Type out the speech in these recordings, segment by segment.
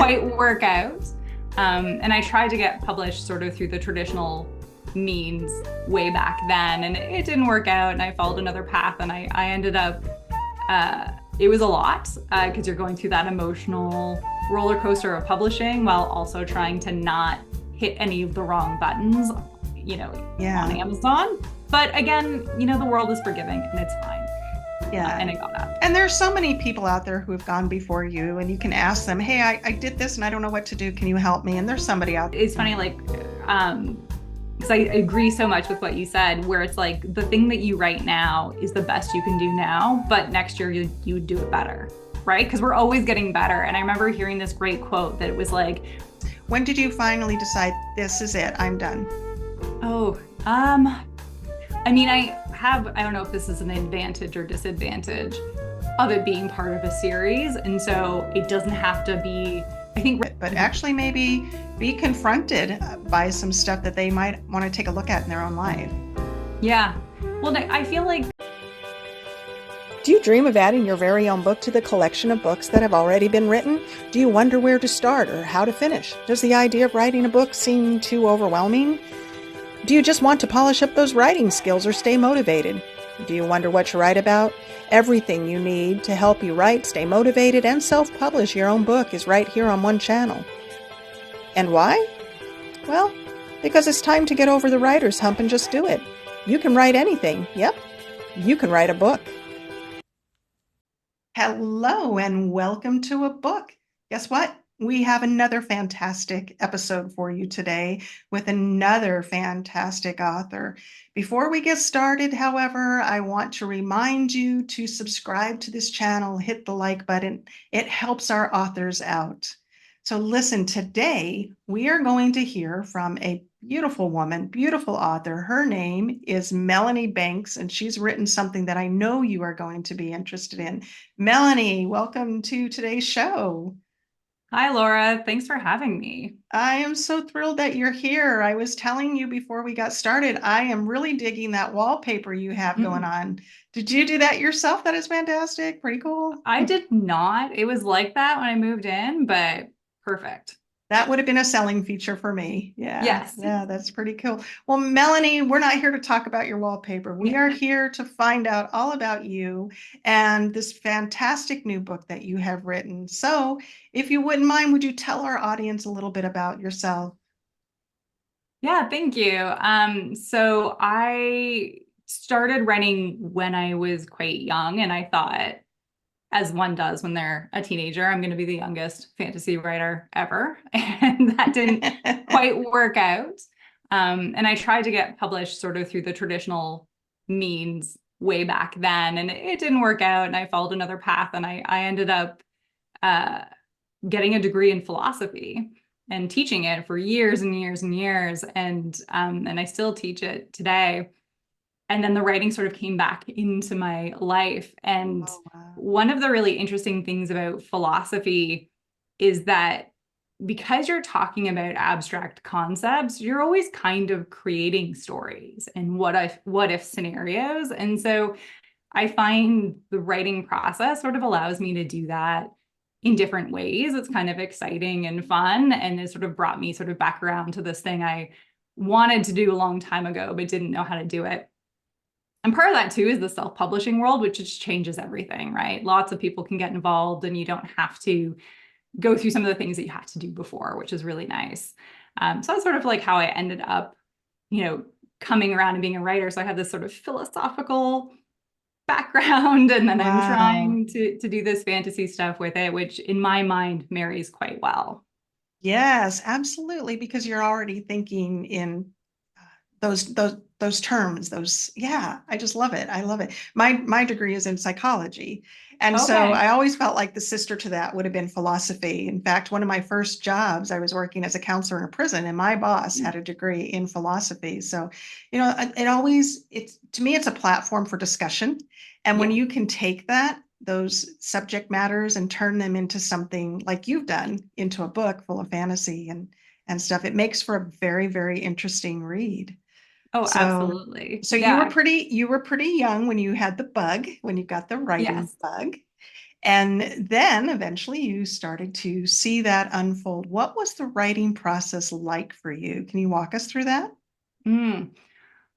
quite work out. And I tried to get published sort of through the traditional means way back then, and it didn't work out, and I followed another path, and I ended up, it was a lot because you're going through that emotional roller coaster of publishing while also trying to not hit any of the wrong buttons, on Amazon. But again, the world is forgiving and it's fine. Yeah. And it got up. And there's so many people out there who have gone before you, and you can ask them, hey, I did this and I don't know what to do. Can you help me? And there's somebody out there. It's funny, because I agree so much with what you said, where it's like the thing that you write now is the best you can do now, but next year you do it better, right? Because we're always getting better. And I remember hearing this great quote that it was like, when did you finally decide this is it? I'm done. I don't know if this is an advantage or disadvantage of it being part of a series. And so it doesn't have to be, I think. But actually maybe be confronted by some stuff that they might want to take a look at in their own life. Yeah. Well, I feel like. Do you dream of adding your very own book to the collection of books that have already been written? Do you wonder where to start or how to finish? Does the idea of writing a book seem too overwhelming? Do you just want to polish up those writing skills or stay motivated? Do you wonder what to write about? Everything you need to help you write, stay motivated, and self-publish your own book is right here on one channel. And why? Well, because it's time to get over the writer's hump and just do it. You can write anything. Yep, you can write a book. Hello and welcome to a book. Guess what? We have another fantastic episode for you today with another fantastic author. Before we get started, however, I want to remind you to subscribe to this channel, hit the like button. It helps our authors out. So listen, today we are going to hear from a beautiful woman, beautiful author. Her name is Melany Banks, and she's written something that I know you are going to be interested in. Melany, welcome to today's show. Hi, Laura. Thanks for having me. I am so thrilled that you're here. I was telling you before we got started, I am really digging that wallpaper you have going on. Did you do that yourself? That is fantastic. Pretty cool. I did not. It was like that when I moved in, but perfect. That would have been a selling feature for me. Yeah. Yes. Yeah, that's pretty cool. Well, Melany, we're not here to talk about your wallpaper. We are here to find out all about you and this fantastic new book that you have written. So if you wouldn't mind, would you tell our audience a little bit about yourself? Yeah, thank you. So I started writing when I was quite young, and I thought, as one does when they're a teenager, I'm going to be the youngest fantasy writer ever. And that didn't quite work out. And I tried to get published sort of through the traditional means way back then, and it didn't work out. And I followed another path, and I ended up getting a degree in philosophy and teaching it for years and years and years. And I still teach it today. And then the writing sort of came back into my life. And one of the really interesting things about philosophy is that because you're talking about abstract concepts, you're always kind of creating stories and what if scenarios. And so I find the writing process sort of allows me to do that in different ways. It's kind of exciting and fun. And it sort of brought me sort of back around to this thing I wanted to do a long time ago, but didn't know how to do it. And part of that too is the self-publishing world, which just changes everything, right? Lots of people can get involved and you don't have to go through some of the things that you had to do before, which is really nice. So that's sort of like how I ended up, coming around and being a writer. So I have this sort of philosophical background, and then I'm trying to do this fantasy stuff with it, which in my mind marries quite well. Yes, absolutely, because you're already thinking in those terms, I just love it. I love it. My degree is in psychology. And so I always felt like the sister to that would have been philosophy. In fact, one of my first jobs, I was working as a counselor in a prison, and my boss had a degree in philosophy. So, to me, it's a platform for discussion. And when you can take those subject matters and turn them into something like you've done, into a book full of fantasy and stuff, it makes for a very, very interesting read. Oh, absolutely. So you were pretty young when you had the bug, when you got the writing bug. And then eventually you started to see that unfold. What was the writing process like for you? Can you walk us through that? Mm.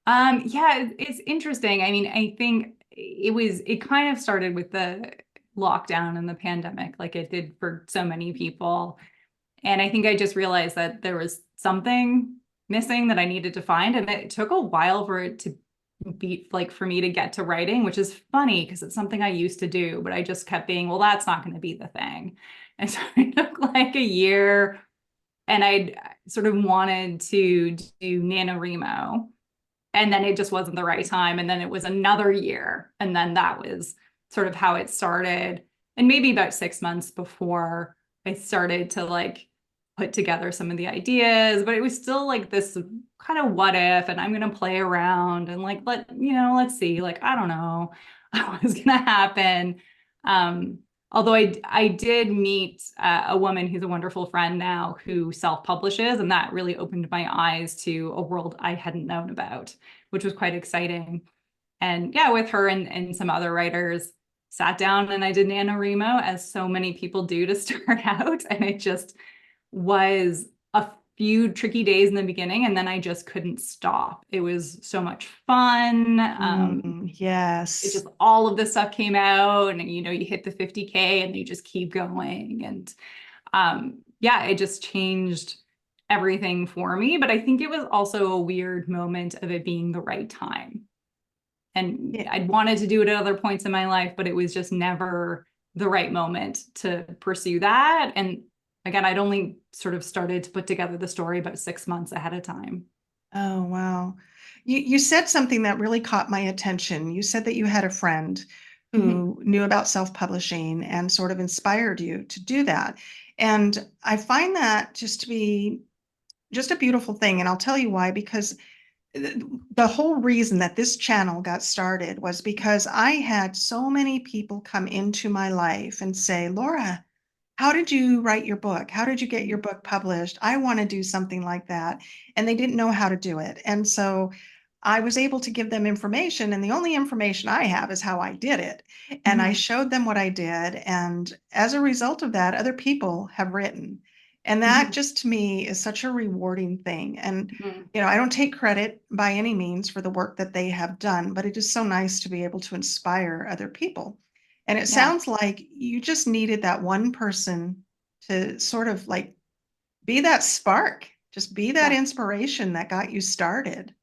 Yeah, it's interesting. I mean, I think it kind of started with the lockdown and the pandemic, like it did for so many people. And I think I just realized that there was something missing that I needed to find. And it took a while for it to be like for me to get to writing, which is funny because it's something I used to do, but I just kept being, well, that's not going to be the thing. And so it took like a year and I sort of wanted to do NaNoWriMo. And then it just wasn't the right time. And then it was another year. And then that was sort of how it started. And maybe about 6 months before I started to like put together some of the ideas, but it was still like this kind of what if, and I'm going to play around and like, let's see, like, I don't know what was going to happen. Although I did meet a woman who's a wonderful friend now who self-publishes, and that really opened my eyes to a world I hadn't known about, which was quite exciting. And yeah, with her and some other writers, sat down and I did NaNoWriMo, as so many people do to start out. And it just was a few tricky days in the beginning, and then I just couldn't stop. It was so much fun. It Yes. just all of this stuff came out, and you hit the 50K and you just keep going. And yeah, it just changed everything for me. But I think it was also a weird moment of it being the right time. And Yeah. I'd wanted to do it at other points in my life, but it was just never the right moment to pursue that. And again, I'd only sort of started to put together the story about 6 months ahead of time. Oh, wow. You said something that really caught my attention. You said that you had a friend Mhm. who knew about self-publishing and sort of inspired you to do that. And I find that just to be just a beautiful thing. And I'll tell you why, because the whole reason that this channel got started was because I had so many people come into my life and say, Laura, how did you write your book? How did you get your book published? I want to do something like that. And they didn't know how to do it. And so I was able to give them information. And the only information I have is how I did it. And I Mhm. showed them what I did. And as a result of that, other people have written. And that Mhm. just to me is such a rewarding thing. And, Mhm. I don't take credit by any means for the work that they have done, but it is so nice to be able to inspire other people. And it Yeah. sounds like you just needed that one person to sort of like be that spark, just be that Yeah. inspiration that got you started.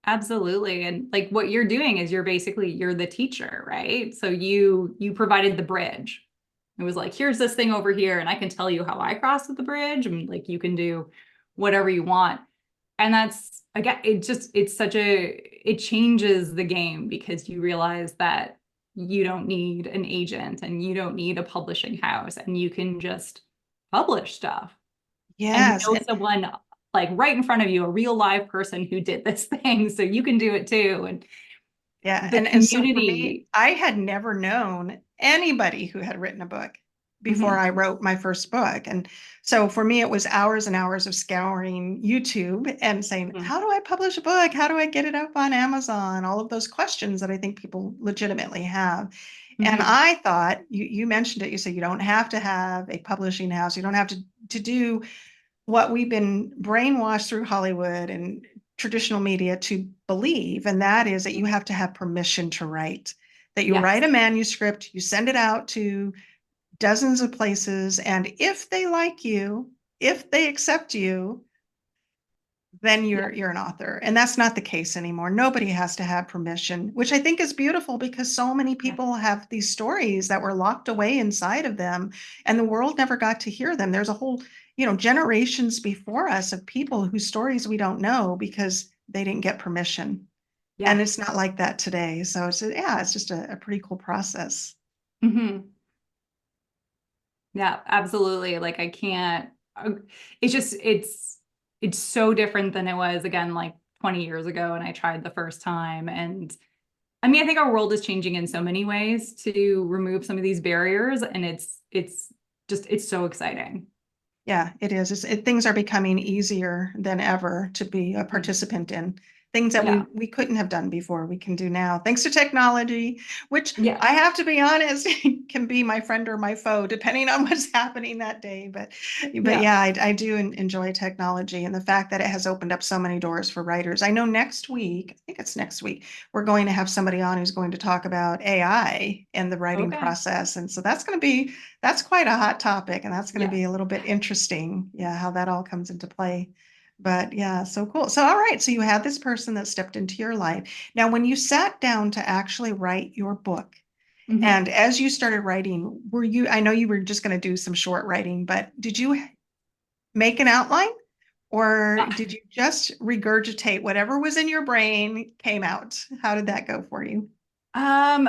Absolutely. And like what you're doing is you're the teacher, right? So you provided the bridge. It was like, here's this thing over here, and I can tell you how I crossed the bridge, and like you can do whatever you want. And that's again, it changes the game because you realize that you don't need an agent and you don't need a publishing house, and you can just publish stuff. And Yes. someone like right in front of you, a real live person who did this thing, so you can do it too. And Yeah. the And so for me, community. I had never known anybody who had written a book before Mhm. I wrote my first book. And so for me, it was hours and hours of scouring YouTube and saying, Mhm. how do I publish a book? How do I get it up on Amazon? All of those questions that I think people legitimately have. And Mhm. I thought, you mentioned it, you said you don't have to have a publishing house. You don't have to do what we've been brainwashed through Hollywood and traditional media to believe, and that is that you have to have permission to write, that you Yes. write a manuscript, you send it out to dozens of places, and if they like you, if they accept you, then Yeah. you're an author. And that's not the case anymore. Nobody has to have permission, which I think is beautiful because so many Yeah. people have these stories that were locked away inside of them and the world never got to hear them. There's a whole, generations before us of people whose stories we don't know because they didn't get permission. And Yeah. it's not like that today. So it's just a pretty cool process. Mhm. Yeah, absolutely. Like I can't, it's just, it's so different than it was again, like 20 years ago. And I tried the first time. And I mean, I think our world is changing in so many ways to remove some of these barriers. And it's so exciting. Yeah, it is. Things are becoming easier than ever to be a Mhm. participant in. Things that Yeah. we couldn't have done before, we can do now, thanks to technology, which I Yes. have to be honest, can be my friend or my foe, depending on what's happening that day. But Yeah. yeah, I do enjoy technology and the fact that it has opened up so many doors for writers. I know next week, I think it's next week, we're going to have somebody on who's going to talk about AI and the writing Okay. process. And so that's quite a hot topic, and that's going to Yeah. be a little bit interesting. Yeah, how that all comes into play. But yeah, so cool. So, all right. So you had this person that stepped into your life. Now, when you sat down to actually write your book, Hmm. and as you started writing, I know you were just going to do some short writing, but did you make an outline or did you just regurgitate whatever was in your brain came out? How did that go for you? Um,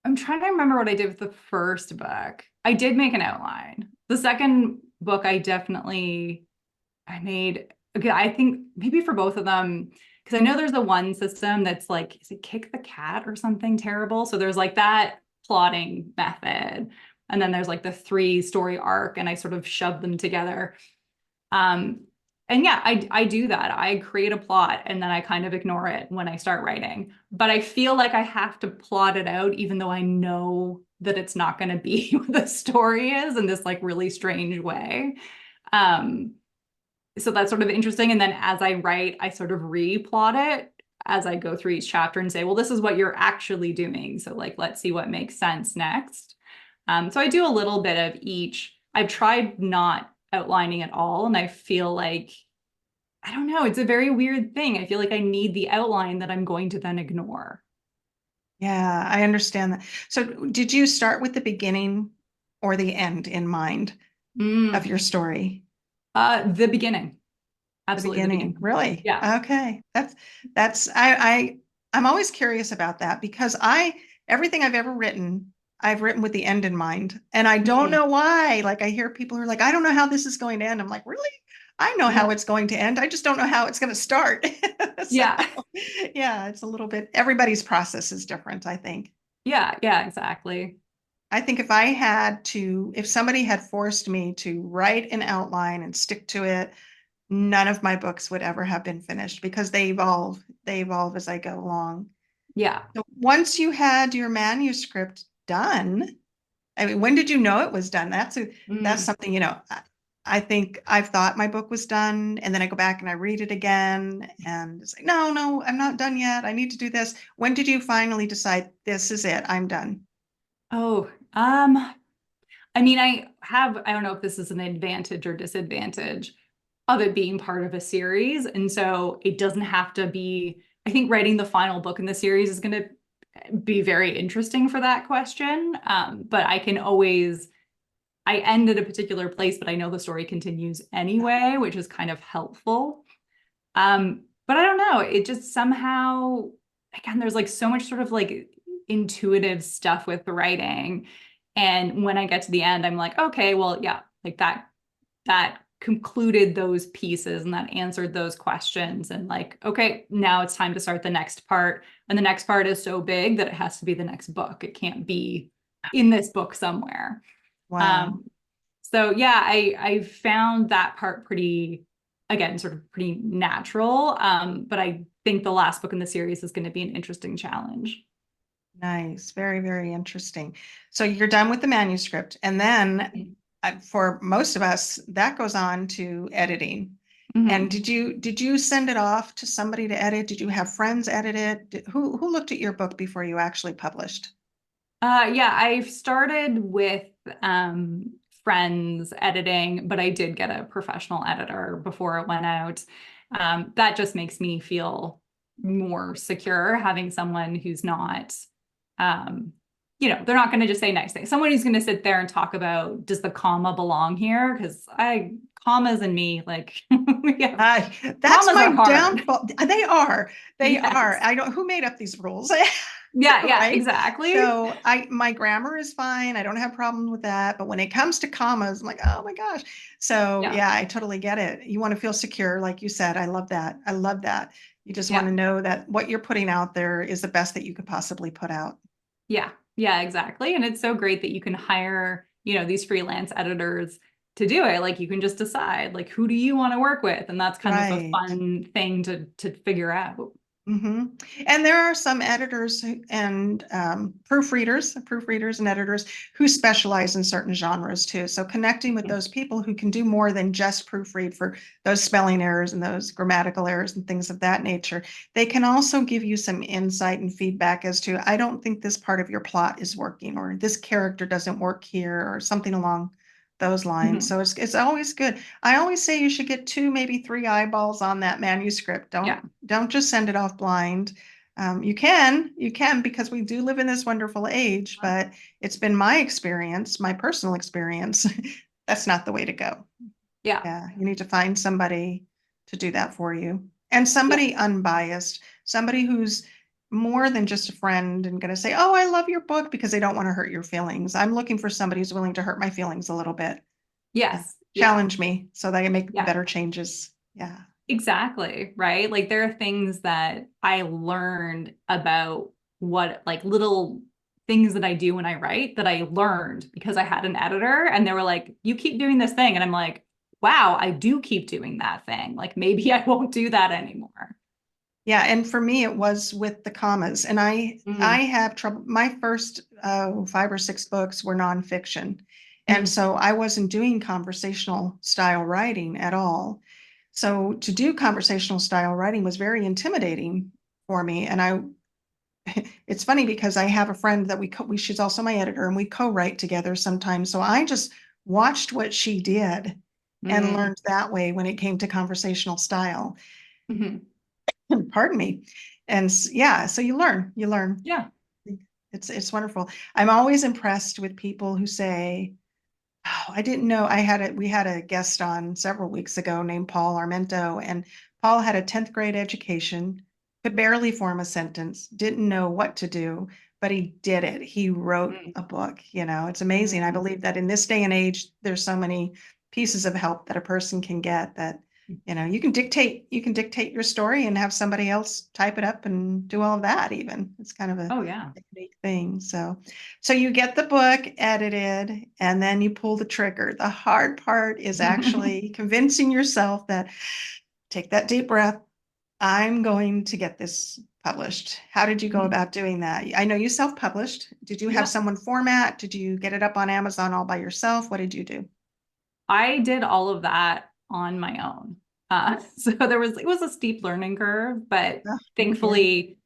I'm trying to remember what I did with the first book. I did make an outline. The second book, I made, okay, I think maybe for both of them, because I know there's the one system that's like, is it kick the cat or something terrible? So there's like that plotting method. And then there's like the 3-story arc, and I sort of shove them together. Um, and yeah, I do that. I create a plot and then I kind of ignore it when I start writing. But I feel like I have to plot it out, even though I know that it's not going to be what the story is in this like really strange way. Um, so that's sort of interesting. And then as I write, I sort of replot it as I go through each chapter and say, well, this is what you're actually doing. So like, let's see what makes sense next. So I do a little bit of each. I've tried not outlining at all, and I feel like, I don't know, it's a very weird thing. I feel like I need the outline that I'm going to then ignore. Yeah, I understand that. So, did you start with the beginning or the end in mind of Mm. your story? The beginning. The Absolutely the beginning, beginning. really? Yeah. Okay. That's I'm always curious about that because I everything I've ever written, I've written with the end in mind. And I don't Mm. know why. Like I hear people who are like, I don't know how this is going to end. I'm like, really? I know how Yeah. it's going to end. I just don't know how it's going to start. So Yeah. yeah, it's a little bit everybody's process is different, I think. Yeah. Yeah, exactly. I think if somebody had forced me to write an outline and stick to it, none of my books would ever have been finished because they evolve as I go along. Yeah. So once you had your manuscript done, I mean, when did you know it was done? That's Mm. something, I think I've thought my book was done, and then I go back and I read it again, and it's like, no, no, I'm not done yet. I need to do this. When did you finally decide this is it? I'm done. Oh, I mean, I don't know if this is an advantage or disadvantage of it being part of a series. And so it doesn't have to be, I think writing the final book in the series is going to be very interesting for that question. But I end at a particular place, but I know the story continues anyway, which is kind of helpful. But I don't know, it just somehow, again, there's like so much sort of like intuitive stuff with the writing. And when I get to the end, I'm like, okay, well, yeah, like that concluded those pieces and that answered those questions. And like, okay, now it's time to start the next part. And the next part is so big that it has to be the next book. It can't be in this book somewhere. Wow. Um, so yeah, I found that part pretty, again, sort of pretty natural. But I think the last book in the series is going to be an interesting challenge. Nice. Very, very interesting. So you're done with the manuscript, and then for most of us, that goes on to editing. And Mhm. did you send it off to somebody to edit? Did you have friends edit it? Who looked at your book before you actually published? Yeah, I started with friends editing, but I did get a professional editor before it went out. That just makes me feel more secure having someone who's not, um, they're not going to just say nice things. Someone who's going to sit there and talk about, does the comma belong here? Because commas and me, like, yeah, That's commas are my hard. downfall. They are. They are. Yes. I don't, who made up these rules? Yeah, yeah, Right? exactly. So my grammar is fine. I don't have problems with that. But when it comes to commas, I'm like, oh my gosh. So Yeah, yeah, I totally get it. You want to feel secure, like you said. I love that. I love that. You just want yeah. to know that what you're putting out there is the best that you could possibly put out. Yeah, yeah, exactly. And it's so great that you can hire, these freelance editors to do it. Like you can just decide like who do you want to work with? And that's kind of a Right. fun thing to figure out. hmm And there are some editors and proofreaders and editors who specialize in certain genres too. So connecting with those people who can do more than just proofread for those spelling errors and those grammatical errors and things of that nature, they can also give you some insight and feedback as to, I don't think this part of your plot is working, or this character doesn't work here, or something along those lines. Mhm. So it's always good. I always say you should get 2, maybe 3 eyeballs on that manuscript. Yeah. Don't just send it off blind. You can, because we do live in this wonderful age, but it's been my experience, my personal experience, that's not the way to go. Yeah. Yeah, you need to find somebody to do that for you, and Yeah. somebody unbiased, somebody who's more than just a friend and going to say, "Oh, I love your book," because they don't want to hurt your feelings. I'm looking for somebody who's willing to hurt my feelings a little bit. Yeah. Yes. Yeah. Challenge me so that I make Yeah. better changes. Yeah. Exactly. Right. Like there are things that I learned about what like little things that I do when I write that I learned because I had an editor and they were like, you keep doing this thing. And I'm like, wow, I do keep doing that thing. Like maybe I won't do that anymore. Yeah, and for me, it was with the commas. And I Mm, have trouble. My first 5 or 6 books were nonfiction. And mm, so I wasn't doing conversational style writing at all. So to do conversational style writing was very intimidating for me. And it's funny because I have a friend that she's also my editor, and we co-write together sometimes. So I just watched what she did and mm, learned that way when it came to conversational style. mhm. Pardon me. And yeah, so you learn. Yeah. It's wonderful. I'm always impressed with people who say, "Oh, I didn't know." We had a guest on several weeks ago named Paul Armento, and Paul had a 10th grade education, could barely form a sentence, didn't know what to do, but he did it. He wrote Mm, a book. It's amazing. I mm, believe that in this day and age, there's so many pieces of help that a person can get that, you can dictate your story and have somebody else type it up and do all of that even. It's kind of a oh yeah. neat thing. So you get the book edited and then you pull the trigger. The hard part is actually convincing yourself that, take that deep breath. I'm going to get this published. How did you go Mhm. about doing that? I know you self-published. Did you have Yeah. someone format? Did you get it up on Amazon all by yourself? What did you do? I did all of that on my own. So it was a steep learning curve, but Oh, yeah. thankfully,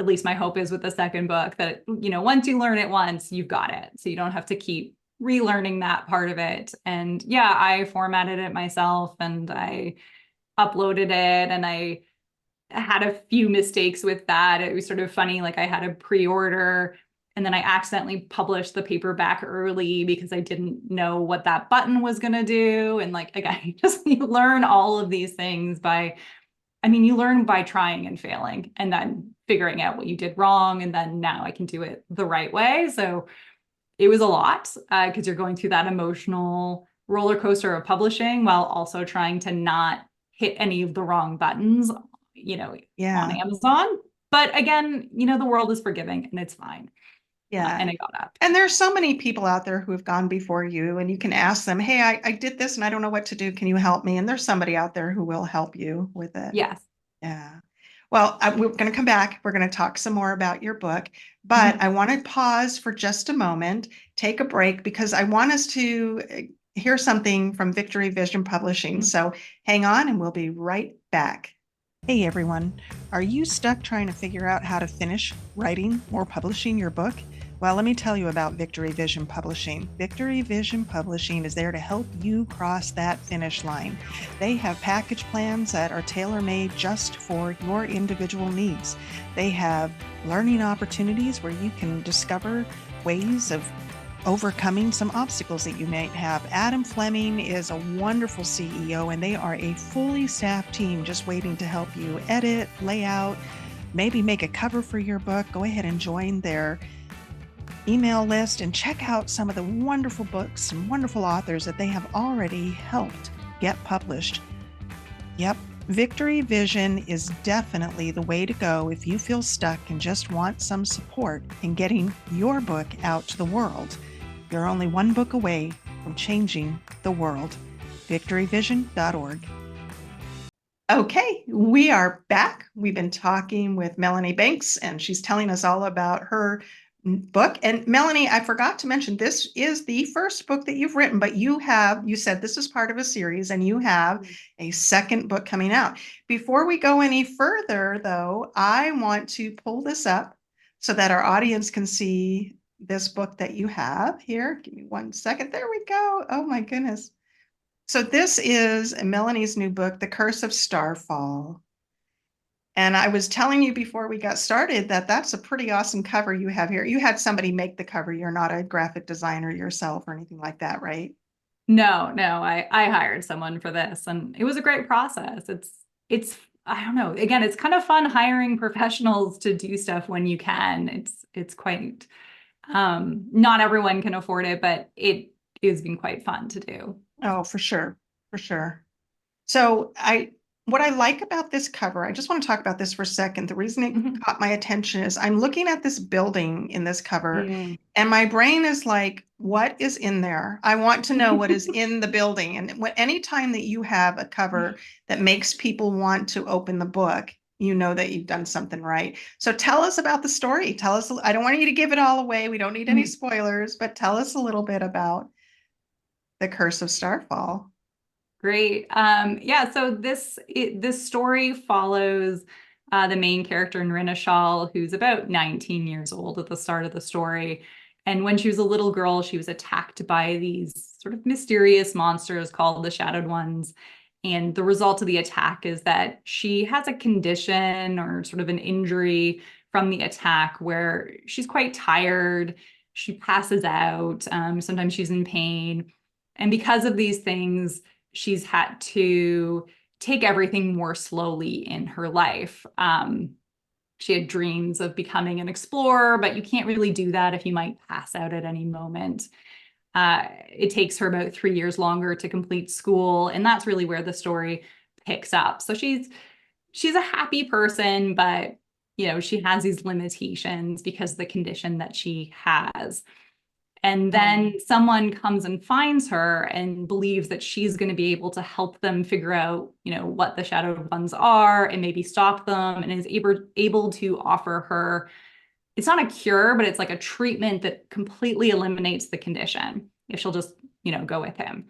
at least my hope is with the second book that, once you learn it once, you've got it. So you don't have to keep relearning that part of it. And yeah, I formatted it myself and I uploaded it and I had a few mistakes with that. It was sort of funny. Like I had a pre-order and then I accidentally published the paperback early because I didn't know what that button was going to do. And like, again, you learn all of these things you learn by trying and failing and then figuring out what you did wrong. And then now I can do it the right way. So it was a lot because you're going through that emotional roller coaster of publishing while also trying to not hit any of the wrong buttons, on Yeah. Amazon. But again, the world is forgiving and it's fine. Yeah. And I got up. And there's so many people out there who have gone before you, and you can ask them, "Hey, I did this and I don't know what to do. Can you help me?" And there's somebody out there who will help you with it. Yes. Yeah. Well, we're going to come back. We're going to talk some more about your book, but Mhm. I want to pause for just a moment, take a break, because I want us to hear something from Victory Vision Publishing. Mhm. So hang on and we'll be right back. Hey everyone, are you stuck trying to figure out how to finish writing or publishing your book? Well, let me tell you about Victory Vision Publishing. Victory Vision Publishing is there to help you cross that finish line. They have package plans that are tailor-made just for your individual needs. They have learning opportunities where you can discover ways of overcoming some obstacles that you might have. Adam Fleming is a wonderful CEO, and they are a fully staffed team just waiting to help you edit, layout, maybe make a cover for your book. Go ahead and join their email list and check out some of the wonderful books and wonderful authors that they have already helped get published. Yep, Victory Vision is definitely the way to go if you feel stuck and just want some support in getting your book out to the world. You're only one book away from changing the world. victoryvision.org. Okay, we are back. We've been talking with Melany Banks, and she's telling us all about her book. And Melany, I forgot to mention, this is the first book that you've written, but you said this is part of a series, and you have a second book coming out. Before we go any further, though, I want to pull this up so that our audience can see this book that you have here. Give me 1 second. There we go. Oh my goodness. So this is Melany's new book, The Curse of Starfall. And I was telling you before we got started that that's a pretty awesome cover you have here. You had somebody make the cover. You're not a graphic designer yourself or anything like that, right? No, I hired someone for this, and it was a great process. It's I don't know. Again, it's kind of fun hiring professionals to do stuff when you can. It's quite not everyone can afford it, but it has been quite fun to do. Oh, for sure. For sure. So what I like about this cover, I just want to talk about this for a second. The reason it caught my attention is I'm looking at this building in this cover, and my brain is like, what is in there? I want to know what is in the building. And anytime that you have a cover that makes people want to open the book, you know that you've done something right. So tell us about the story. Tell us, I don't want you to give it all away. We don't need any spoilers, but tell us a little bit about The Curse of Starfall. Great. Yeah, so this story follows the main character, Nrina Shal, who's about 19 years old at the start of the story. And when she was a little girl, she was attacked by these sort of mysterious monsters called the Shadowed Ones. And the result of the attack is that she has a condition or sort of an injury from the attack where she's quite tired. She passes out. Sometimes she's in pain. And because of these things, she's had to take everything more slowly in her life. She had dreams of becoming an explorer, but you can't really do that if you might pass out at any moment. It takes her about 3 years longer to complete school, and that's really where the story picks up. So she's a happy person, but she has these limitations because of the condition that she has. And then someone comes and finds her and believes that she's going to be able to help them figure out, what the Shadowed Ones are and maybe stop them, and is able to offer her, it's not a cure, but it's like a treatment that completely eliminates the condition if she'll just, go with him.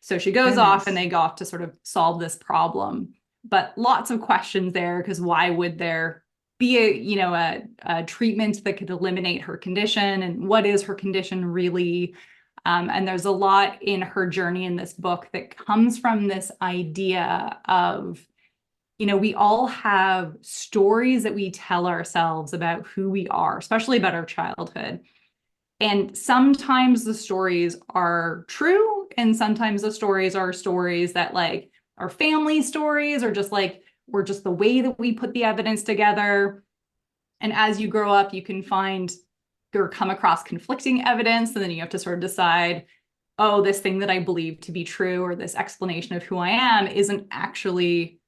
So she goes off and they go off to sort of solve this problem. But lots of questions there, because why would there be a treatment that could eliminate her condition, and what is her condition really? And there's a lot in her journey in this book that comes from this idea of, we all have stories that we tell ourselves about who we are, especially about our childhood. And sometimes the stories are true, and sometimes the stories are stories that like are family stories, or just like we're just the way that we put the evidence together. And as you grow up, you can find or come across conflicting evidence, and then you have to sort of decide, oh, this thing that I believe to be true, or this explanation of who I am, isn't actually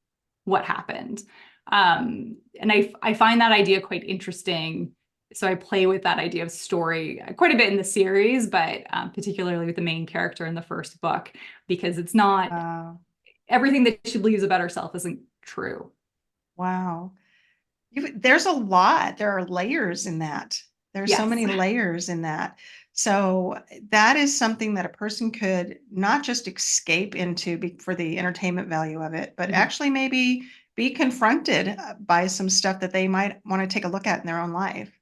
what happened. And I find that idea quite interesting. So I play with that idea of story quite a bit in the series, but particularly with the main character in the first book, because it's not everything that she believes about herself isn't true. Wow. There's a lot. There are layers in that. There's so many layers in that. So that is something that a person could not just escape into for the entertainment value of it, but actually maybe be confronted by some stuff that they might want to take a look at in their own life.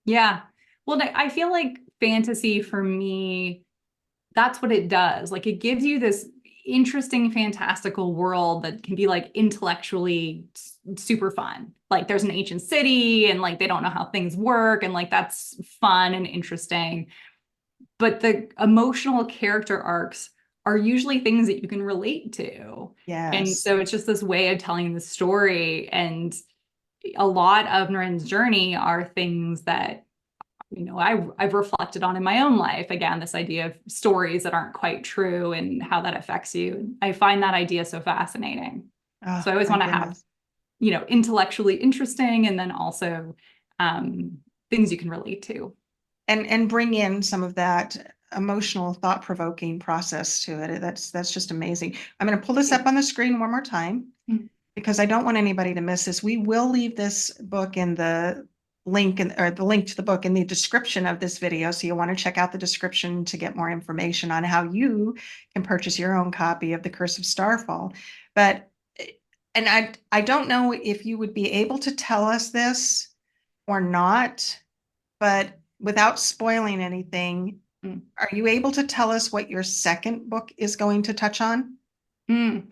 Yeah. Well, I feel like fantasy for me, that's what it does. Like, it gives you this interesting, fantastical world that can be like intellectually super fun. Like, there's an ancient city and like they don't know how things work, and like that's fun and interesting. But the emotional character arcs are usually things that you can relate to. Yes. And so it's just this way of telling the story. And a lot of Naren's journey are things that I've reflected on in my own life. Again, this idea of stories that aren't quite true and how that affects you. I find that idea so fascinating. So I always want to have, intellectually interesting, and then also things you can relate to. and bring in some of that emotional, thought-provoking process to it. That's just amazing. I'm going to pull this up on the screen one more time Mhm. because I don't want anybody to miss this. We will leave this book in the link or the link to the book in the description of this video. So you'll want to check out the description to get more information on how you can purchase your own copy of The Curse of Starfall. But and I don't know if you would be able to tell us this or not, but without spoiling anything, Mm. are you able to tell us what your second book is going to touch on? Mm.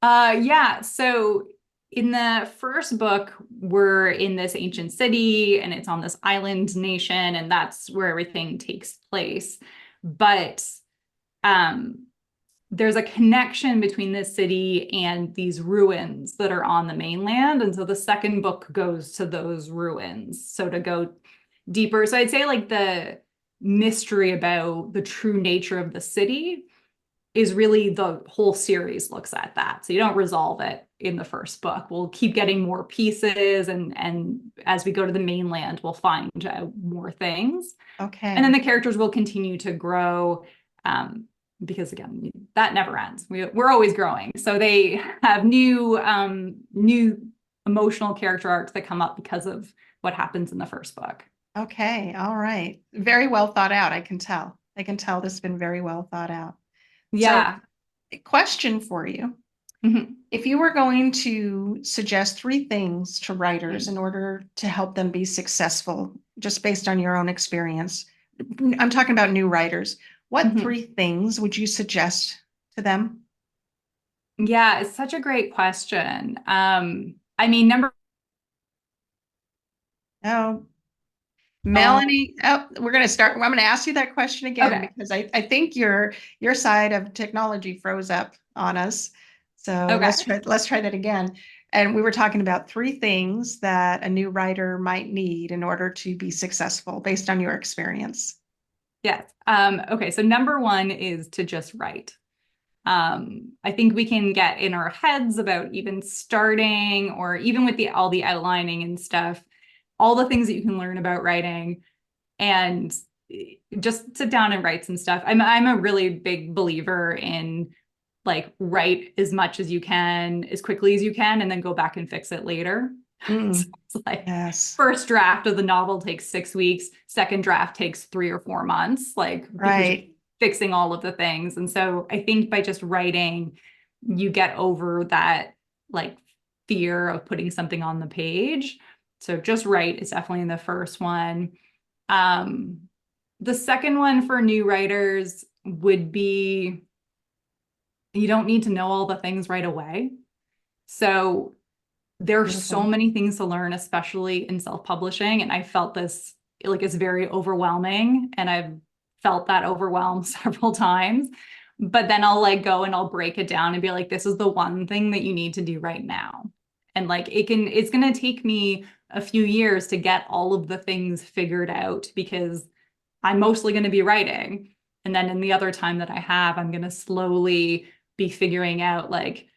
Yeah. So in the first book, we're in this ancient city and it's on this island nation, and that's where everything takes place. But um, there's a connection between this city and these ruins that are on the mainland. And so the second book goes to those ruins. So to go deeper. So I'd say like the mystery about the true nature of the city is really the whole series looks at that. So you don't resolve it in the first book. We'll keep getting more pieces, and as we go to the mainland, we'll find more things. And then Okay. the characters will continue to grow, because again, that never ends. We're always growing. So they have new emotional character arcs that come up because of what happens in the first book. Okay. All right. Very well thought out. I can tell. I can tell this has been very well thought out. So, Yeah. a question for you. Mhm. If you were going to suggest three things to writers Mm. in order to help them be successful, just based on your own experience, I'm talking about new writers, what Mhm. three things would you suggest to them? Yeah, it's such a great question. I mean, number Oh, oh, Melanie, oh, we're going to start. I'm going to ask you that question again okay. because I think your side of technology froze up on us. So Okay. let's try that again. And we were talking about three things that a new writer might need in order to be successful based on your experience. Yes. Okay, so number one is to just write. I think we can get in our heads about even starting, or even with the all the outlining and stuff, all the things that you can learn about writing, and just sit down and write some stuff. I'm a really big believer in like write as much as you can, as quickly as you can, and then go back and fix it later. So Mm, it's like yes, first draft of the novel takes 6 weeks, second draft takes 3 or 4 months, like because you're right. fixing all of the things. And so I think by just writing, you get over that like fear of putting something on the page. So just write is definitely in the first one. Um, the second one for new writers would be you don't need to know all the things right away. So there are so Beautiful. many things to learn, especially in self-publishing. And I felt this like it's very overwhelming. And I've felt that overwhelm several times. But then I'll like go and I'll break it down and be like, this is the one thing that you need to do right now. And like it's gonna take me a few years to get all of the things figured out because I'm mostly going to be writing. And then in the other time that I have, I'm going to slowly be figuring out like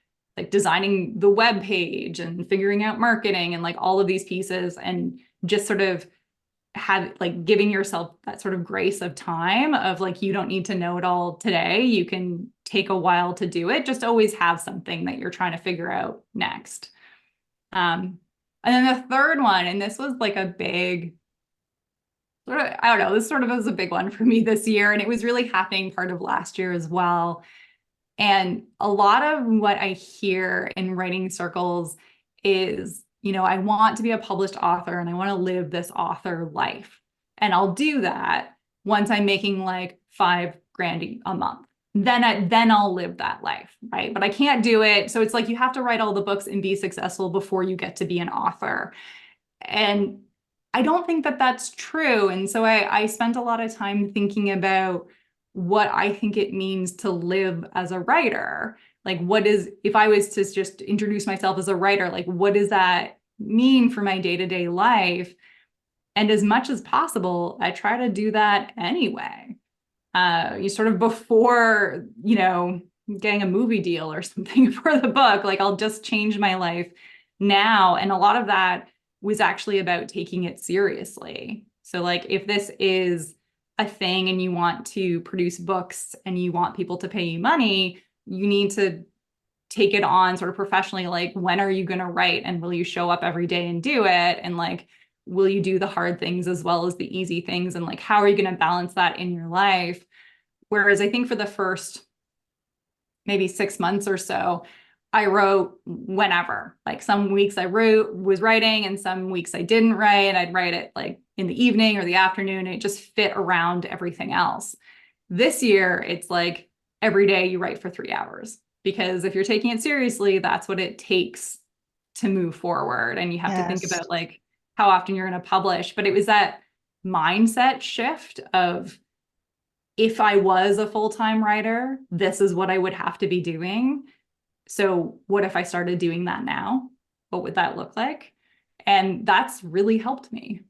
designing the web page and figuring out marketing and like all of these pieces, and just sort of have like giving yourself that sort of grace of time of like you don't need to know it all today. You can take a while to do it. Just always have something that you're trying to figure out next. And then the third one, and this was like a big sort of, I don't know, this sort of was a big one for me this year. And it was really happening part of last year as well. And a lot of what I hear in writing circles is, I want to be a published author and I want to live this author life. And I'll do that once I'm making like 5 grand a month. Then I'll live that life, right? But I can't do it. So it's like you have to write all the books and be successful before you get to be an author. And I don't think that that's true. And so I spent a lot of time thinking about what I think it means to live as a writer. Like, if I was to just introduce myself as a writer, like, what does that mean for my day-to-day life? And as much as possible, I try to do that anyway. You sort of before, getting a movie deal or something for the book, like I'll just change my life now. And a lot of that was actually about taking it seriously. So like if this is a thing and you want to produce books and you want people to pay you money, you need to take it on sort of professionally. Like, when are you going to write, and will you show up every day and do it? And like, will you do the hard things as well as the easy things? And like, how are you going to balance that in your life? Whereas I think for the first maybe 6 months or so, I wrote whenever. Like some weeks I was writing, and some weeks I didn't write. I'd write it like in the evening or the afternoon. And it just fit around everything else. This year, it's like every day you write for 3 hours, because if you're taking it seriously, that's what it takes to move forward. And you have to think Yes. about like how often you're going to publish. But it was that mindset shift of, if I was a full-time writer, this is what I would have to be doing. So what if I started doing that now? What would that look like? And that's really helped me.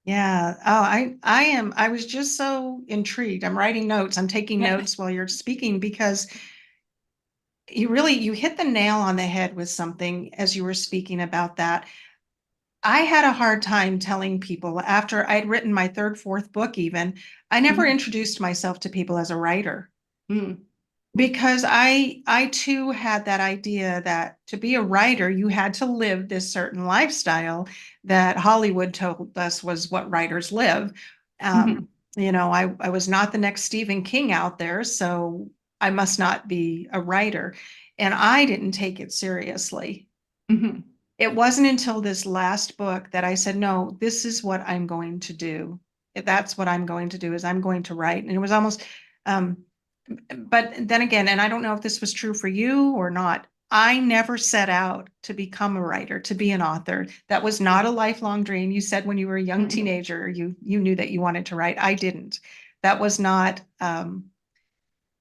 Yeah. Oh, I was just so intrigued. I'm writing notes. I'm taking Yeah. notes while you're speaking because you hit the nail on the head with something as you were speaking about that. I had a hard time telling people after I'd written my third, fourth book, even, I never Mhm. introduced myself to people as a writer Mm. because I too had that idea that to be a writer, you had to live this certain lifestyle that Hollywood told us was what writers live. Mhm. I was not the next Stephen King out there, so I must not be a writer. And I didn't take it seriously. Mhm. It wasn't until this last book that I said, no, this is what I'm going to do. That's what I'm going to do, is I'm going to write. And it was almost, um, but then again, and I don't know if this was true for you or not, I never set out to become a writer, to be an author. That was not a lifelong dream. You said when you were a young Mhm. teenager, you knew that you wanted to write. I didn't. That was not,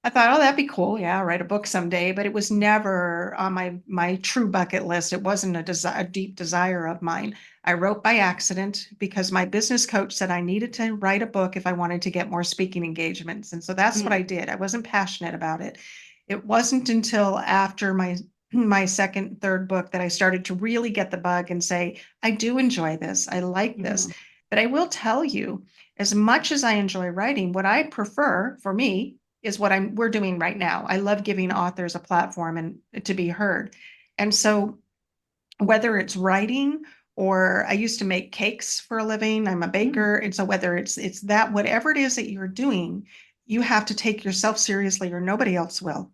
I thought, oh, that'd be cool. Yeah, I'll write a book someday, but it was never on my true bucket list. It wasn't a deep desire of mine. I wrote by accident because my business coach said I needed to write a book if I wanted to get more speaking engagements. And so that's what I Mm. did. I wasn't passionate about it. It wasn't until after my second, third book that I started to really get the bug and say, I do enjoy this. I like this. Mhm. But I will tell you, as much as I enjoy writing, what I prefer for me is what we're doing right now. I love giving authors a platform and to be heard. And so whether it's writing, or I used to make cakes for a living, I'm a Mm. baker. And so whether it's that, whatever it is that you're doing, you have to take yourself seriously or nobody else will.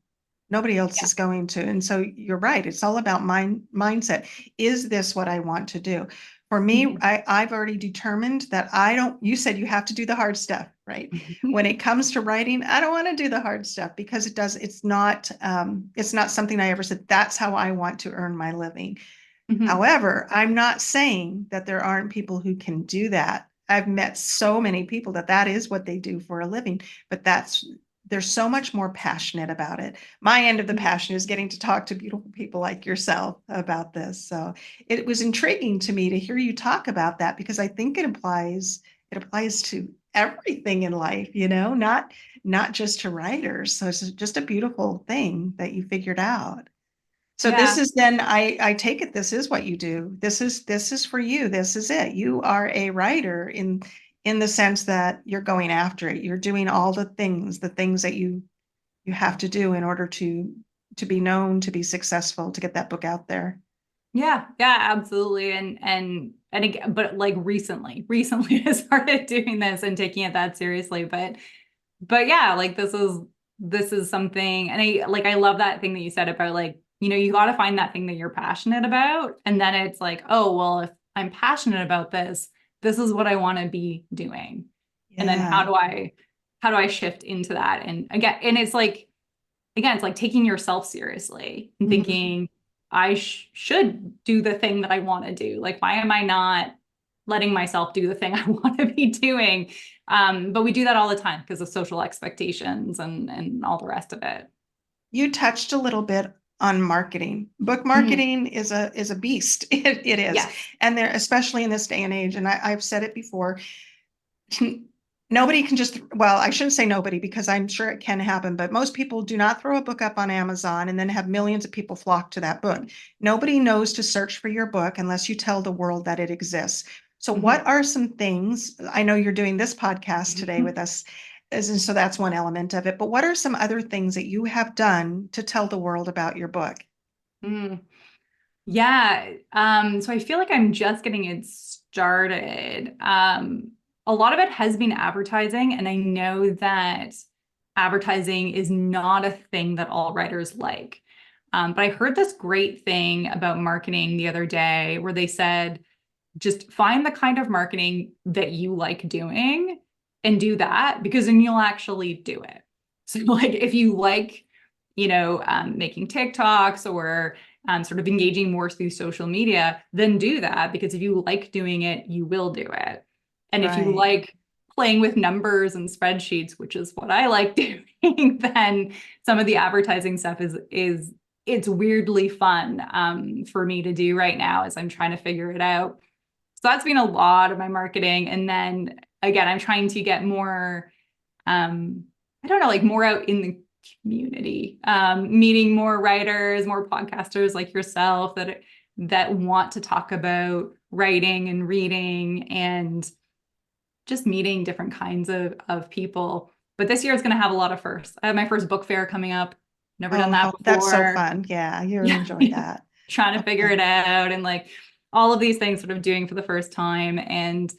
Nobody else Yeah. is going to. And so you're right. It's all about mindset. Is this what I want to do? For me, Mhm. I've already determined that I don't, you said you have to do the hard stuff, right? When it comes to writing, I don't want to do the hard stuff because it's not something I ever said, that's how I want to earn my living. Mhm. However, I'm not saying that there aren't people who can do that. I've met so many people that is what they do for a living, but they're so much more passionate about it. My end of the Mhm. passion is getting to talk to beautiful people like yourself about this. So it was intriguing to me to hear you talk about that because I think it applies to everything in life, not just to writers. So it's just a beautiful thing that you figured out. So this Yeah. is then I take it this is what you do. This is for you. This is it. You are a writer in the sense that you're going after it. You're doing all the things that you have to do in order to be known, to be successful, to get that book out there. Yeah, yeah, absolutely. And again, but like recently I started doing this and taking it that seriously. But yeah, like this is something, and I love that thing that you said about like, you got to find that thing that you're passionate about. And then it's like, oh, well, if I'm passionate about this, this is what I want to be doing. And then how Yeah. do I shift into that? And again, it's like taking yourself seriously and Mhm. thinking, I should do the thing that I want to do. Like, why am I not letting myself do the thing I want to be doing? But we do that all the time because of social expectations and all the rest of it. You touched a little bit on marketing. Book Mhm. marketing is a beast. It is. Yes. And there, especially in this day and age, and I've said it before, nobody can just, well, I shouldn't say nobody because I'm sure it can happen, but most people do not throw a book up on Amazon and then have millions of people flock to that book. Nobody knows to search for your book unless you tell the world that it exists. So Mhm. what are some things, I know you're doing this podcast today with us, and so that's one element of it, but what are some other things that you have done to tell the world about your book? Mm. Yeah. So I feel like I'm just getting it started. A lot of it has been advertising, and I know that advertising is not a thing that all writers like. But I heard this great thing about marketing the other day where they said, just find the kind of marketing that you like doing and do that because then you'll actually do it. So, like, if you like, making TikToks or sort of engaging more through social media, then do that because if you like doing it, you will do it. And if you Right. like playing with numbers and spreadsheets, which is what I like doing, then some of the advertising stuff is it's weirdly fun for me to do right now as I'm trying to figure it out. So that's been a lot of my marketing. And then again, I'm trying to get more, I don't know, like more out in the community, meeting more writers, more podcasters like yourself that want to talk about writing and reading and just meeting different kinds of people. But this year is going to have a lot of firsts. I have my first book fair coming up. Never done that That's so before. fun. Yeah, you'll Yeah. enjoy that. Trying to figure Okay. it out and like all of these things sort of doing for the first time. And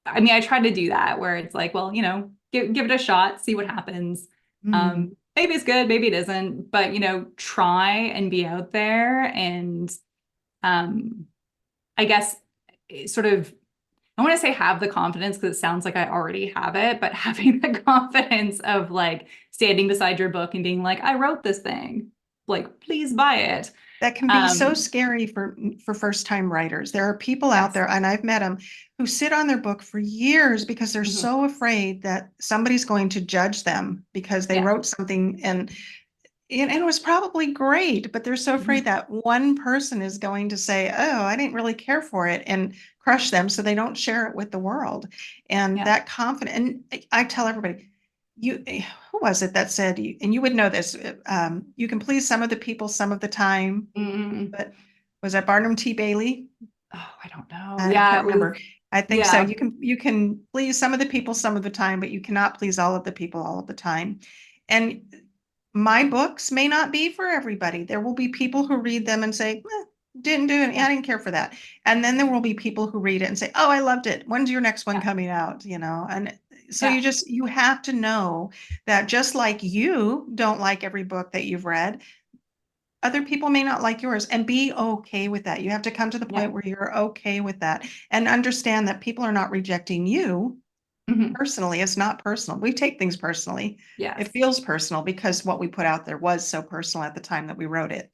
I mean, I try to do that where it's like, well, give it a shot, see what happens. Mm. Maybe it's good, maybe it isn't, but try and be out there and um, I guess sort of I want to say have the confidence because it sounds like I already have it, but having the confidence of like standing beside your book and being like, I wrote this thing, like, please buy it. That can be so Um, scary for first-time writers. There are people out yes. there, and I've met them, who sit on their book for years because they're Mhm. so afraid that somebody's going to judge them because they Yeah. wrote something and it was probably great, but they're so afraid Mhm. that one person is going to say, "Oh, I didn't really care for it," and crush them so they don't share it with the world. And Yeah. that confidence, and I tell everybody, who was it that said, and you would know this, you can please some of the people some of the time, Mm. but was that Barnum T. Bailey? Oh, I don't know. I Yeah, can't it was. remember. I think so. Yeah. You can please some of the people some of the time, but you cannot please all of the people all of the time. And my books may not be for everybody. There will be people who read them and say, didn't do it. Yeah. I didn't care for that. And then there will be people who read it and say, oh, I loved it. When's your next one Yeah. coming out? And so Yeah. you have to know that just like you don't like every book that you've read, other people may not like yours, and be okay with that. You have to come to the Yeah. point where you're okay with that and understand that people are not rejecting you Mhm. personally. It's not personal. We take things personally. It Yes. feels personal because what we put out there was so personal at the time that we wrote it.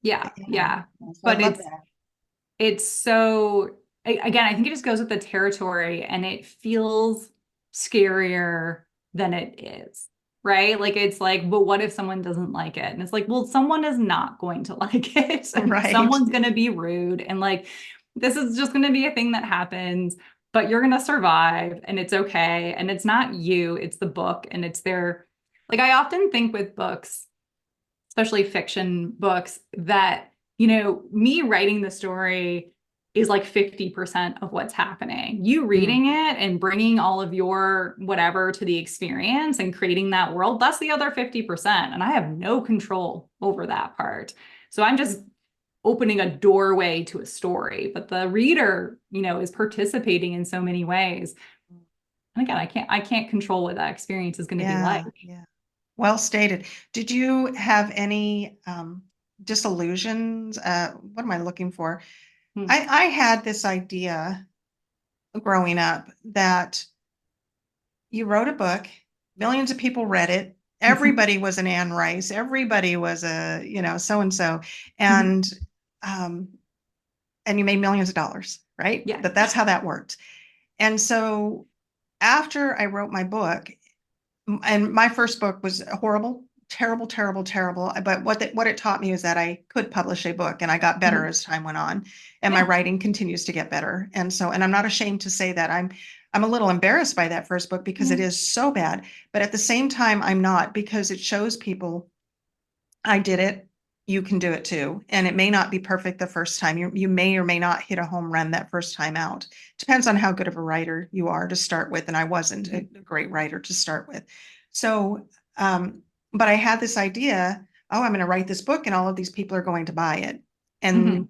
Yeah. But yeah, Yeah. so I But love it's that. it's so again, I think it just goes with the territory and it feels scarier than it is. Right? Like it's like, but what if someone doesn't like it? And it's like, well, someone is not going to like it and Right. someone's going to be rude and like this is just going to be a thing that happens, but you're going to survive and it's okay. And it's not you, it's the book and it's their like I often think with books especially fiction books, that, me writing the story is like 50% of what's happening. You Mm. reading it and bringing all of your whatever to the experience and creating that world, that's the other 50%. And I have no control over that part. So I'm just opening a doorway to a story, but the reader, is participating in so many ways. And again, I can't control what that experience is going to be like. Yeah, yeah. Well stated. Did you have any disillusions? What am I looking for? Hmm. I had this idea growing up that you wrote a book, millions of people read it. Everybody was an Anne Rice. Everybody was a, so and so, and um, and you made millions of dollars, right? Yeah. That's how that worked. And so after I wrote my book, and my first book was horrible, terrible, terrible, terrible. But what it taught me is that I could publish a book, and I got better Mhm. as time went on, and my Yeah. writing continues to get better. And I'm not ashamed to say that I'm a little embarrassed by that first book because it Yeah. is so bad. But at the same time, I'm not because it shows people I did it. you can do it too. And it may not be perfect the first time. You may or may not hit a home run that first time out. Depends on how good of a writer you are to start with. And I wasn't a great writer to start with. So, but I had this idea, oh, I'm going to write this book and all of these people are going to buy it. And Mhm.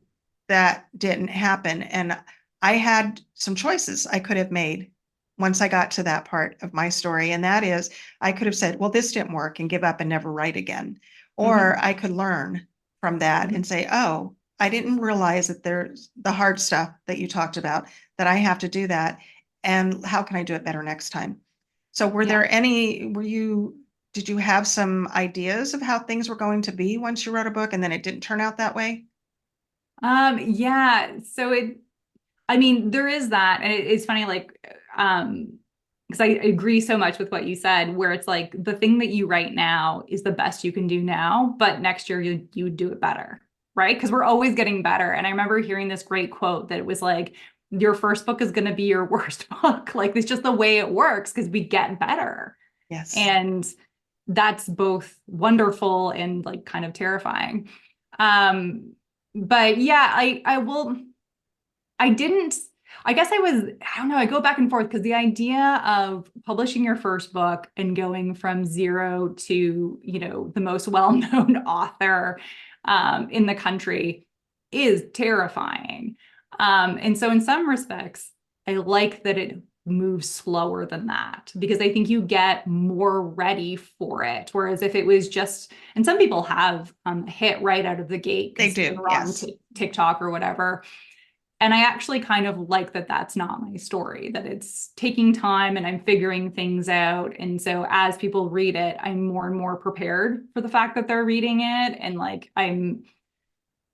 that didn't happen. And I had some choices I could have made once I got to that part of my story. And that is, I could have said, well, this didn't work and give up and never write again. Or Mhm. I could learn from that Mhm. and say, oh, I didn't realize that there's the hard stuff that you talked about, that I have to do that. And how can I do it better next time? So Yeah. did you have some ideas of how things were going to be once you wrote a book and then it didn't turn out that way? Yeah. I mean, there is that. And it's funny, because I agree so much with what you said, where it's like the thing that you write now is the best you can do now, but next year you would do it better, right? Because we're always getting better. And I remember hearing this great quote that it was like, your first book is going to be your worst book. Like it's just the way it works because we get better. Yes. And that's both wonderful and like kind of terrifying. Um, but yeah, I didn't, I guess I don't know, I go back and forth because the idea of publishing your first book and going from zero to, the most well-known author in the country is terrifying. And so in some respects, I like that it moves slower than that because I think you get more ready for it. Whereas if it was just, and some people have hit right out of the gate They because do. they're on Yes. TikTok or whatever, and I actually kind of like that that's not my story, that it's taking time and I'm figuring things out. And so as people read it, I'm more and more prepared for the fact that they're reading it. And like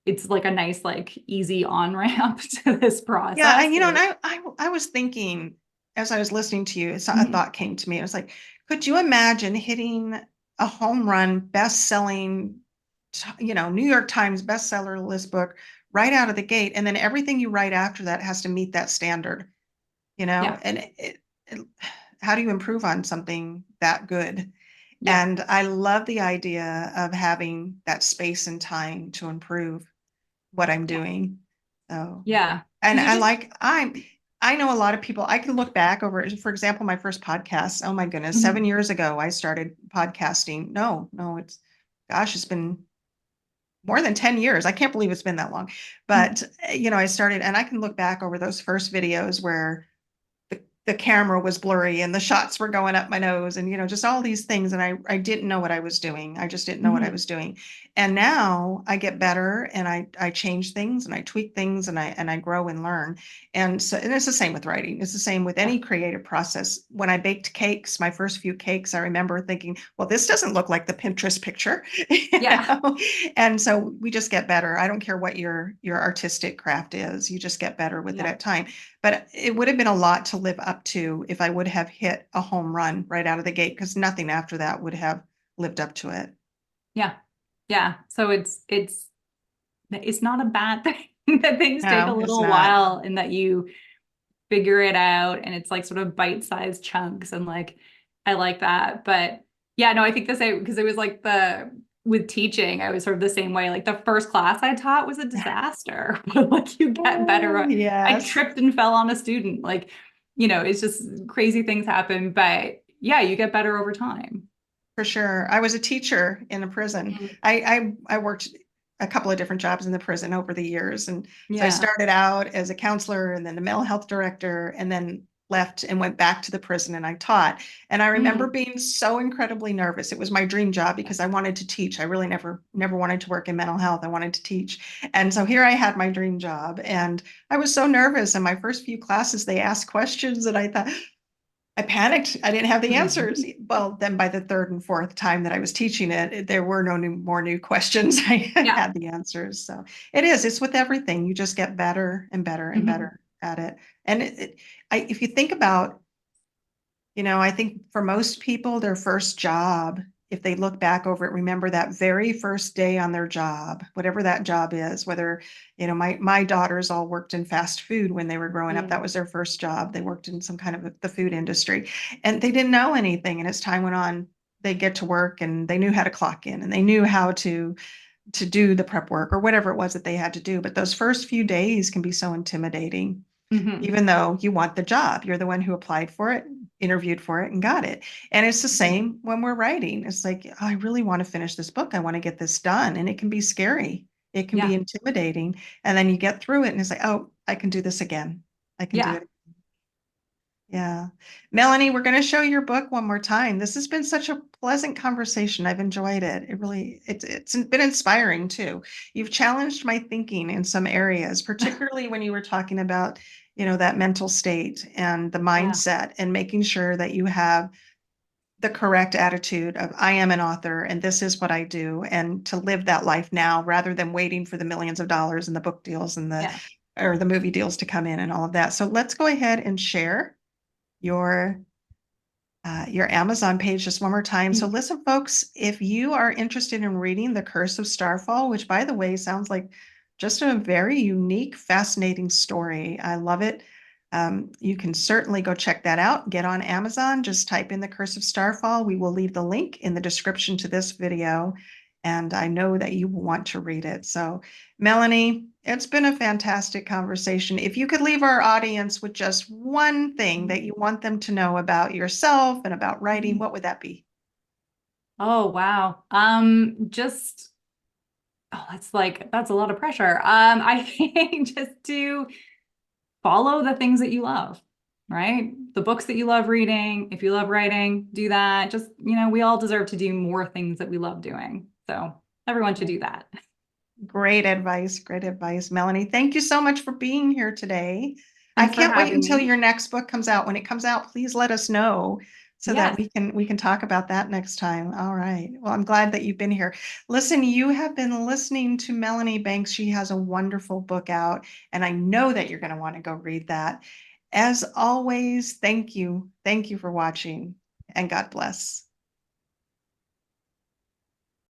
it's like a nice, like easy on ramp to this Yeah, process. and So, I was thinking as I was listening to you, a mhm. thought came to me. It was like, could you imagine hitting a home run, best-selling, New York Times bestseller list book right out of the gate, and then everything you write after that has to meet that standard, Yeah, And how do you improve on something that good? yeah, And I love the idea of having that space and time to improve what I'm yeah, doing. So. yeah. And Because you just, I know a lot of people, I can look back over, for example, my first podcast. Oh my goodness, mhm, 7 years ago, I started podcasting. No, gosh, it's been more than 10 years. I can't believe it's been that long. But, mhm, I started, and I can look back over those first videos where the camera was blurry and the shots were going up my nose and just all these things, and I didn't know what I was doing. I just didn't know what I mhm, was doing. And now I get better and I change things and I tweak things and I grow and learn. And it's the same with writing. It's the same with yeah, any creative process. When I baked cakes, my first few cakes, I remember thinking, well, this doesn't look like the Pinterest picture. yeah, And so we just get better. I don't care what your artistic craft is, you just get better with it yeah, at time. But it would have been a lot to live up to if I would have hit a home run right out of the gate, because nothing after that would have lived up to it. yeah, yeah. So it's not a bad thing that things take a No, it's little not. while and that you figure it out and it's like sort of bite-sized chunks and like I like that. But yeah, no, I think the same because it was like the with teaching, I was sort of the same way. Like the first class I taught was a disaster, but like you get Oh, better. I yes, tripped and fell on a student. Like, it's just crazy things happen, but yeah, you get better over time. for sure. I was a teacher in a prison. Mhm. I worked a couple of different jobs in the prison over the years. And so I Yeah. started out as a counselor and then the mental health director, and then left and went back to the prison and I taught. And I remember Mm. being so incredibly nervous. It was my dream job because I wanted to teach. I really never wanted to work in mental health. I wanted to teach. And so here I had my dream job and I was so nervous. In my first few classes, they asked questions and I thought, I panicked. I didn't have the answers. Well, then by the third and fourth time that I was teaching it, there were no more new questions. I Yeah. had the answers. So it's with everything. You just get better and better and Mhm. better at it. And if you think about, I think for most people, their first job, if they look back over it, remember that very first day on their job, whatever that job is, whether, my daughters all worked in fast food when they were growing up. That Mm. was their first job. They worked in some kind of the food industry and they didn't know anything. And as time went on, they get to work and they knew how to clock in and they knew how to to do the prep work or whatever it was that they had to do. But those first few days can be so intimidating, Hmm. even though you want the job. You're the one who applied for it, interviewed for it, and got it. And it's the same when we're writing. It's like, oh, I really want to finish this book. I want to get this done. And it can be scary. It can be Yeah. intimidating. And then you get through it and it's like, oh, I can do this again. I can do Yeah. it. Yeah. Melany, we're going to show your book one more time. This has been such a pleasant conversation. I've enjoyed it. It's been inspiring too. You've challenged my thinking in some areas, particularly when you were talking about, that mental state and the Yeah. mindset and making sure that you have the correct attitude of I am an author and this is what I do, and to live that life now rather than waiting for the millions of dollars and the book deals and Yeah. the movie deals to come in and all of that. So let's go ahead and share your your Amazon page just one more time. So listen, folks, if you are interested in reading The Curse of Starfall, which by the way sounds like just a very unique, fascinating story. I love it. You can certainly go check that out. Get on Amazon, just type in The Curse of Starfall. We will leave the link in the description to this video, and I know that you will want to read it. So Melany, it's been a fantastic conversation. If you could leave our audience with just one thing that you want them to know about yourself and about writing, what would that be? Oh, wow. Just, oh, that's a lot of pressure. I think just to follow the things that you love, right? The books that you love reading. If you love writing, do that. Just, we all deserve to do more things that we love doing. So everyone should do that. Great advice. Great advice, Melany. Thank you so much for being here today. I Thanks for can't wait having until me. your next book comes out. When it comes out, please let us know so that Yes. we can talk about that next time. All right. Well, I'm glad that you've been here. Listen, you have been listening to Melany Banks. She has a wonderful book out, and I know that you're going to want to go read that. As always, thank you. Thank you for watching, and God bless.